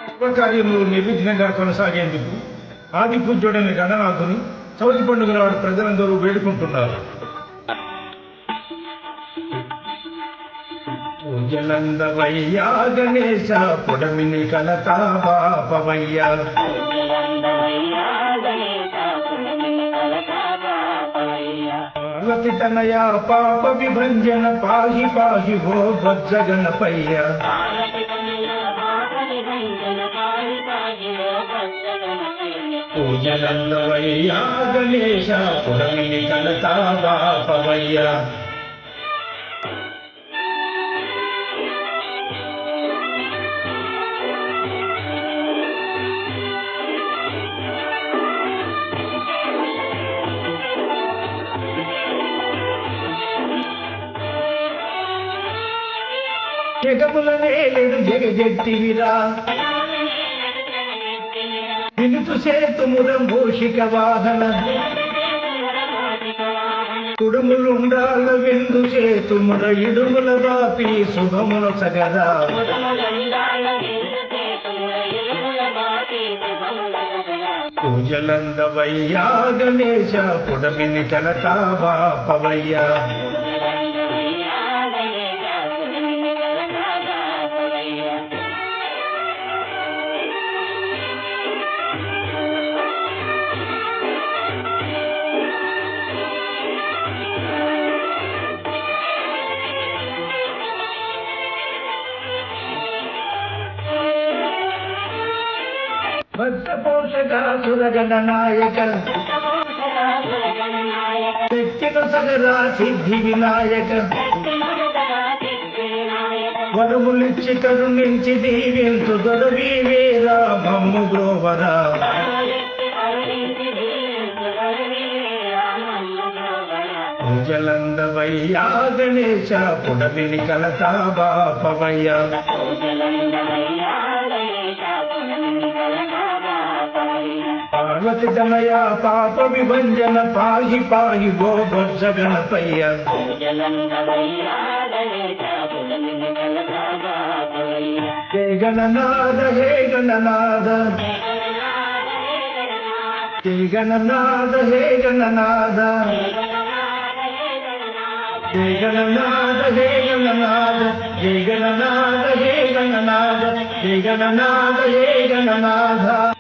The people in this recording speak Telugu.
శుభకార్యములు నిర్విఘ్నంగా కొనసాగేందుకు ఆది పూజ్యుడైన గణనాథుని చవితి పండుగ నాడు ప్రజలందరూ వేడుకుంటున్నారు. పూజలందవయ్యా గణేశ పుడమిని కలతా బాపవయ్యా, పార్వతి తనయ పాప విభంజన పాహి పాహి ఓ భద్ర గణపయ్య. పూజలందవయ్యా గణేశ పుడమిని కలతా బాపవయ్యా, జగములనేడు జగజెట్టివిరా వినుతు సేతుమురం భూషిక వాహన, కుడుములుండాల విందు సేతుముర ఇడుముల బాపి శుభముల సగదా. పూజలందవయ్యా గణేశ పుడమిని కలతా బాపవయ్యా, భక్త పోషక సురగణ నాయక శక్తిక సగరా సిద్ధి వినాయక, వరములిచ్చి కరుణించి దీవించు దొరవి వీరా మమ్ము గ్రోవరా. పూజలందవయ్యా గణేశ పుడమిని కలతా బాపవయ్యా, పార్వతి తనయ పాప విభంజన పాహి పాహి ఓ భద్ర గణపయ్య. హే గణనాథ హే గణనాథ, హే గణనాథ హే గణనాథ, హే గణనాథ హే గణనాథ, హే గణనాథ హే గణనాథ, హే గణనాథ హే గణనాథ.